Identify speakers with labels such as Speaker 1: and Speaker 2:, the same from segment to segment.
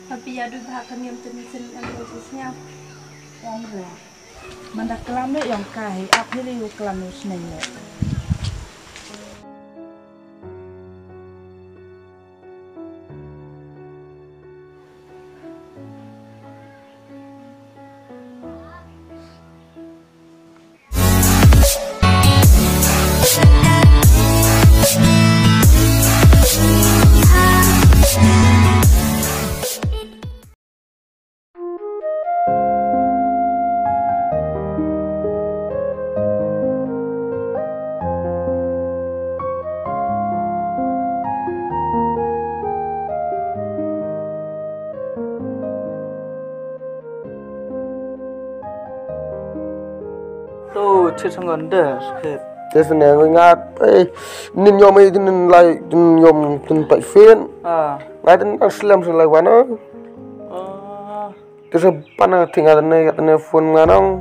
Speaker 1: Tapi ya dulu bahkan niam tenisin embrosisnya.
Speaker 2: Omre. Mandak kelam le yang kai, aku liu kelam usneng le.
Speaker 3: Tuh, cerita nganda sikit.
Speaker 4: Terus ni ingat, nin yom itu nin lai, nin yom nin pak fin. Ngai nin aslam selai wana. Terus panah tinggal nih phone nganong.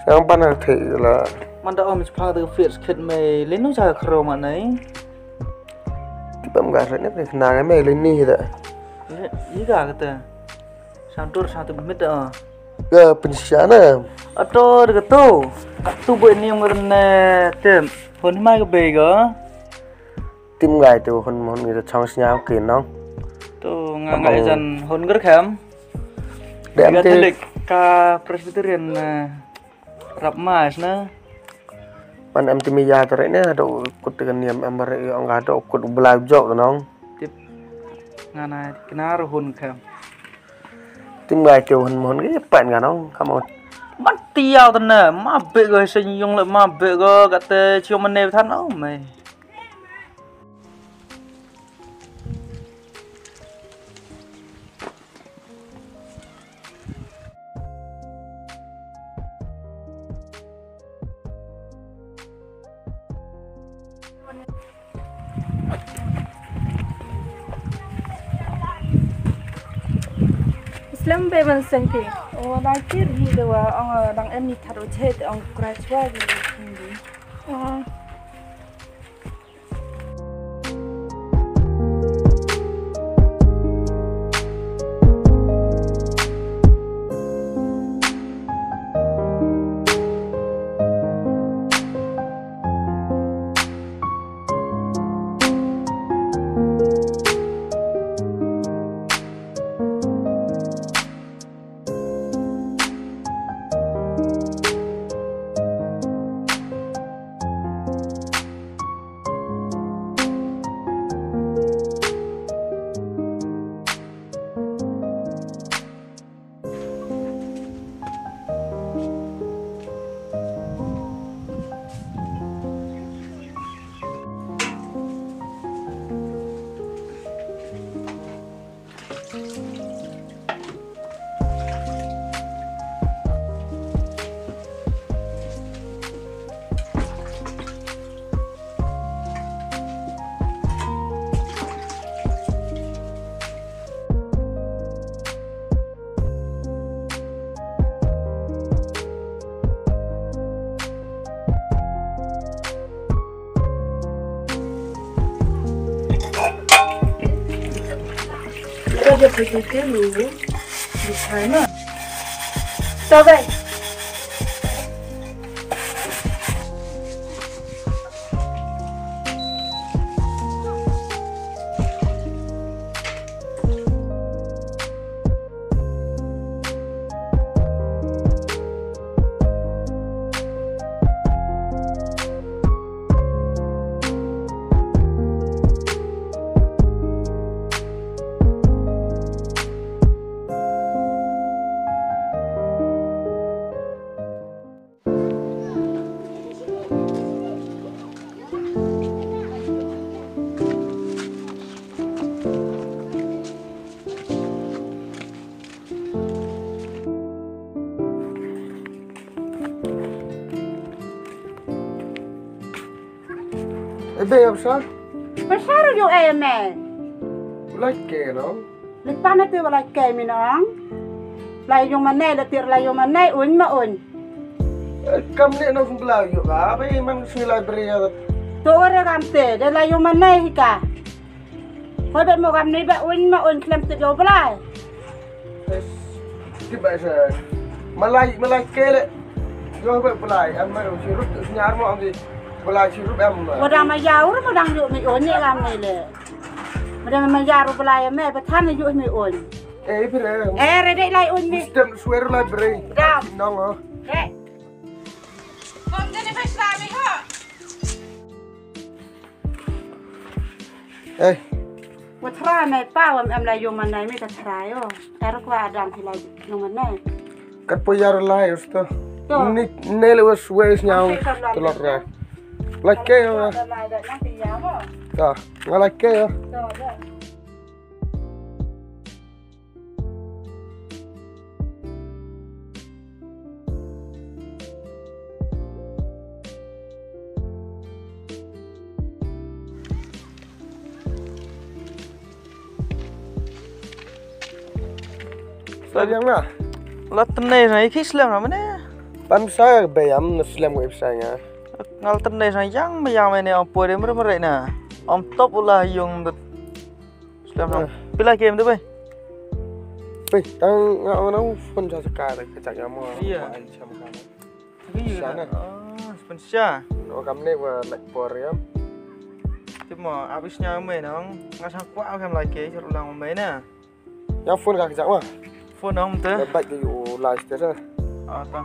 Speaker 4: Sekarang panah tinggal.
Speaker 3: Manda om cepat tu fit sikit mai, lenu saya kerja mana ni?
Speaker 4: Tiba menggasak ni kenal mai leni dah.
Speaker 3: Iya kata. Santur satu menit dah.
Speaker 4: Ke pensianan.
Speaker 3: Atau dekat tu buat ni yang mana tem, pun mai ke bega.
Speaker 4: Tim ngai tu hon mon ni chang senyap kenong.
Speaker 3: Tu ngai jan hon gerkam.
Speaker 4: Dem
Speaker 3: telik ka presbyterian rap mas na.
Speaker 4: Man em timi ya tu ni ada ukut dengan niam amar yang ada ukut belajar tu nong.
Speaker 3: Tip ngana kenar hon kam.
Speaker 4: Tim ngai tu hon mon ni pan nganong kamu.
Speaker 3: Mati ao tu na, mabek ke senyum le mabek ke kata cium mana tan oh mai.
Speaker 1: Islam beban sengke.
Speaker 2: Oh, nakir ni dewa, orang dang em ni taruh chet, orang kerajaan ni. Dia pergi dulu di sana. Sampai.
Speaker 4: Ben je besar?
Speaker 5: Besar yung emen.
Speaker 4: Lagi no.
Speaker 5: Lipan na tiyo like kay minang. Lay yung manay, latir lay yung manay, un maun.
Speaker 4: Kamu ni nak belau juga. Apa yang memang si library ada?
Speaker 5: Tuore kamte, de lay yung manay hika. Thôi bên một gam này bạn uống mà uống làm tự yếu lại.
Speaker 4: Cái bài sẽ Malay kele. Yo be pelai em mai si rut nyar mo am di pelai si rut em.
Speaker 5: Udah mà giàu rồi mà đang dụ mình uống như gam này lệ. Udah mà giàu rồi pelai em mẹ than là dụ mình uống.
Speaker 4: Pher.
Speaker 5: Rồi đây lại uống đi.
Speaker 4: Stem suero lai beri.
Speaker 5: Đào.
Speaker 4: Nong ho.
Speaker 5: Đấy. Con cái này phải làm mình hả?
Speaker 4: Ê.
Speaker 5: Một thra này bao em lại dùng mình này mới thật trái ô. Em rất qua đằng thì lại dùng mình này.
Speaker 4: Kat poyar lai usto. Nele was ways nhau telot ra. Like ke yo. Ta, nga like ke yo. Sayang na.
Speaker 3: Lot tenai này khi slam nào mana?
Speaker 4: Pan saya bayam Muslim website nya.
Speaker 3: Ngal tenai này yang mayam ini om pore mere na. Om top ulah yung slam nào. Pila game tu bay?
Speaker 4: Bay, tang ngau phone sa saka da ka chak mo.
Speaker 3: Iya.
Speaker 4: Cham ka.
Speaker 3: Sana. Sponsor.
Speaker 4: O kam ne wa like pore yam.
Speaker 3: Cuma habisnya me nang ngasang kuat kem lagi suruh ulang me na.
Speaker 4: Yang phone ka chak wa.
Speaker 3: Phone ông tới.
Speaker 4: Baik ke you live station.
Speaker 3: Ta.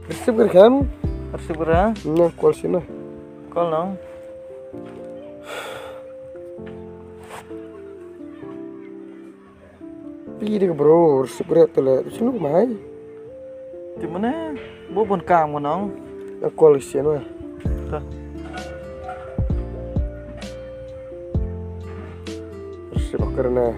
Speaker 4: Resep ke kam?
Speaker 3: Resep berapa?
Speaker 4: Nah, call sini.
Speaker 3: Call nang.
Speaker 4: Pilih bro, resep berat tu lah. Sini mai.
Speaker 3: Di mana? Bố buồn cảm của nó.
Speaker 4: Call sini lah.
Speaker 3: Ta.
Speaker 4: Resep kerana.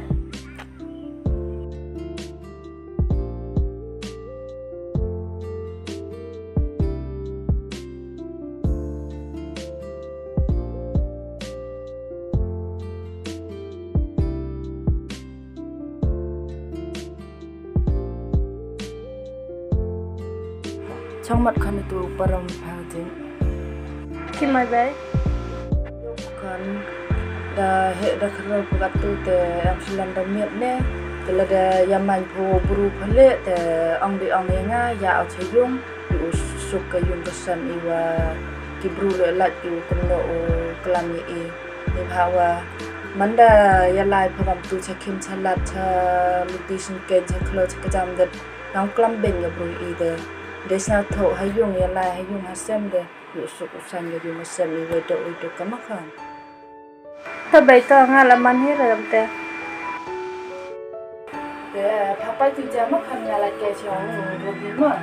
Speaker 2: Trong mặt khăn itu param phajing.
Speaker 1: Khi mai bé.
Speaker 2: Kan da he da khara pagatu te am silam da miet ne. Tela da yamai po buru phale te ong di ong nga ya au chayung yu suka yung kasan iwa kibru le lat yu kono o klami e. Ni bhawa manda yalai phagam tu chakim chalat cha mutation ken cha khlo cha jam da nong klam ben ya bru e de. Desa thổ hay dùng ya lai hay dùng ha sem de yu su ku san ya dùng sem ni we do u do kamakhan.
Speaker 1: Thôi bây giờ nga là man hết rồi làm te.
Speaker 2: De papa ti jama khan ya la ke chong ro bi ma.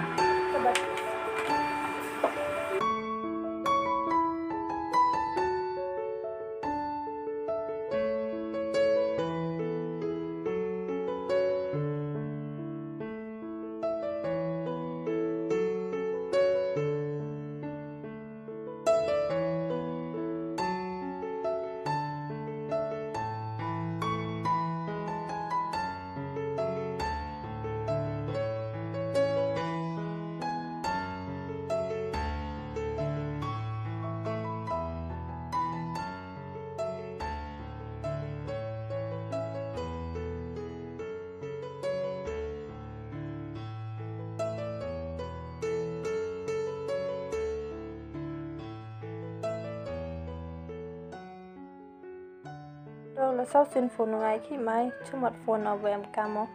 Speaker 1: Đâu là sau xin phone ngay khi mai chứ mặt phone ở về em cam không?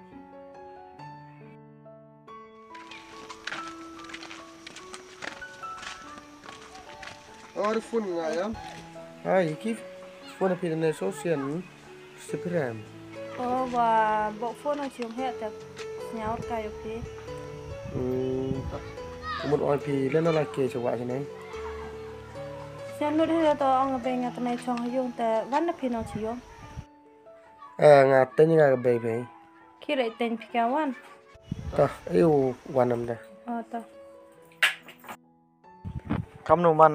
Speaker 4: Ada phone ngai ya? Hai, kif phone phi ne social Instagram.
Speaker 1: Và bộ phone nó chiếm hết được nhau cài ok.
Speaker 4: Một IP lên nó là kê cho bạn này.
Speaker 1: Xem nút hết rồi ông bên nhà này chọn hay dùngแต่วันละพี่น้องชิยง
Speaker 4: Ngạt tên như là baby.
Speaker 1: ขี้ไรเต็งพี่แกวัน
Speaker 4: Ta, yêu one năm đây.
Speaker 1: Ta.
Speaker 3: Kamu nu man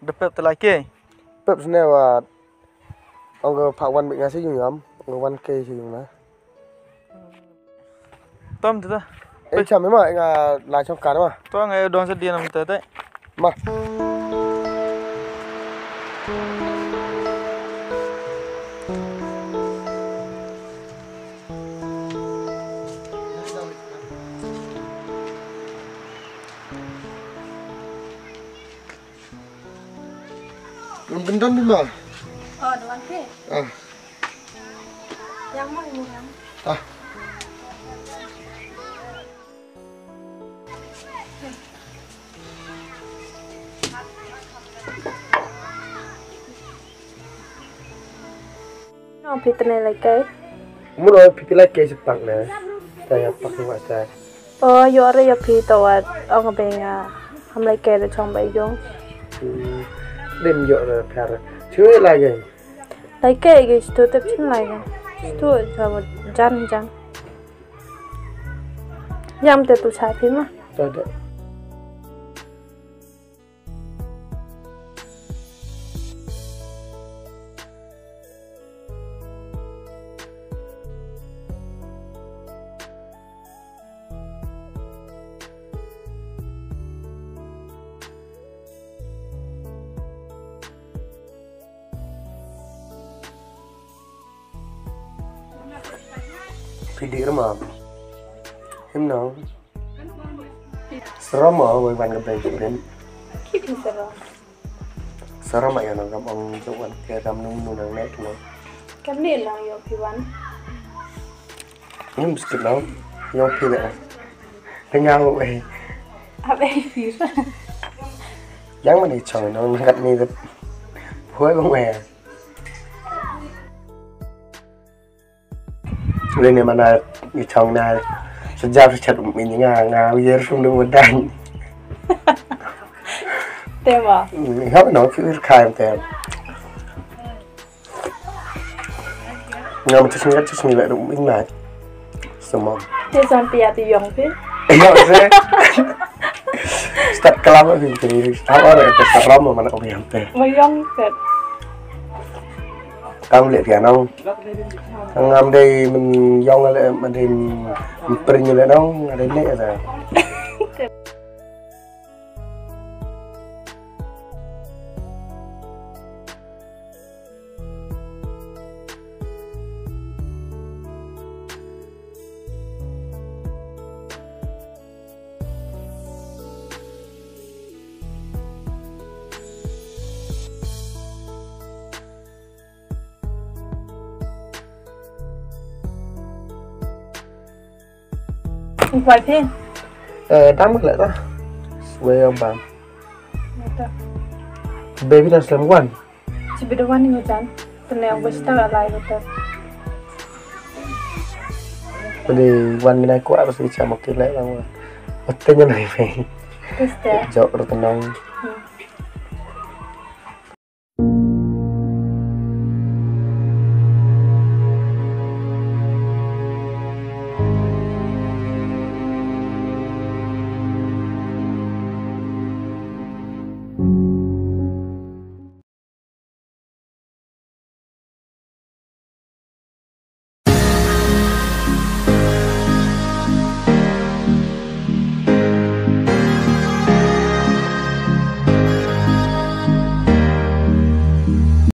Speaker 3: depep tu lagi.
Speaker 4: Pep sini wa. Ông có phạt one bị ngã sử dụng lắm. Ông có one kê sử dụng đó.
Speaker 3: Tom tu dah.
Speaker 4: Chăm mấy mà lại trong cắn mà.
Speaker 3: Tu ngai don sedia nam tu teh.
Speaker 4: Mà. Bendon di mana?
Speaker 1: Oh, dewan ke? Yang mana yang? Nó bị tên này lại cái.
Speaker 4: Muốn nói pipi lại cái sắp tặng này. Saya pakai buat saya.
Speaker 1: Oh, yo ada ya pi tawat ang benga. Ham lại cái để trong bay dong.
Speaker 4: Đêm dọn rồi pher. Chưa lại cái.
Speaker 1: Lại cái stu tập chân lại cái. Stu cho một jan jan. Yam te tu chai pi mà.
Speaker 4: Rồi đấy. Pilih rumah, himno, seram ah, buat ban kebetulan student.
Speaker 1: Kipi seram.
Speaker 4: Seram aja nang orang tuan kayak ram nung nang net no.
Speaker 1: Kan ni lang yo pi wan.
Speaker 4: Ini mesti nang, yang pilih ah, penyau eh.
Speaker 1: Apa pi?
Speaker 4: Yang mana chong nang kat ni tu, huai bang eh. Lên này mà là như chồng này sẽ giao cho chặt mình những ngà bây giờ không được một đàn
Speaker 1: Tem à?
Speaker 4: Hấp nó cứ khai một tem ngà một chút sinh lại đúng mình lại sớm mong
Speaker 1: Thế sao pi ati yong pi?
Speaker 4: Iya sih start kelam thì sao ở đây start kelam mà nó không hiểu tem
Speaker 1: Mà yong kết.
Speaker 4: Kamu lihat dia nong, ngam đây mình yong lại mình thì mình pring lại nong, ada ini ada.
Speaker 1: Vài phiên.
Speaker 4: Tám mức lại đó. Quay ông bà. Baby dan selamat wan.
Speaker 1: Si bida wan ni jan. Tenang bos tak alai betul.
Speaker 4: Jadi wan ini aku harus bicara mungkin lagi bang. Betul ni nih.
Speaker 1: Terus
Speaker 4: Jauh tenang.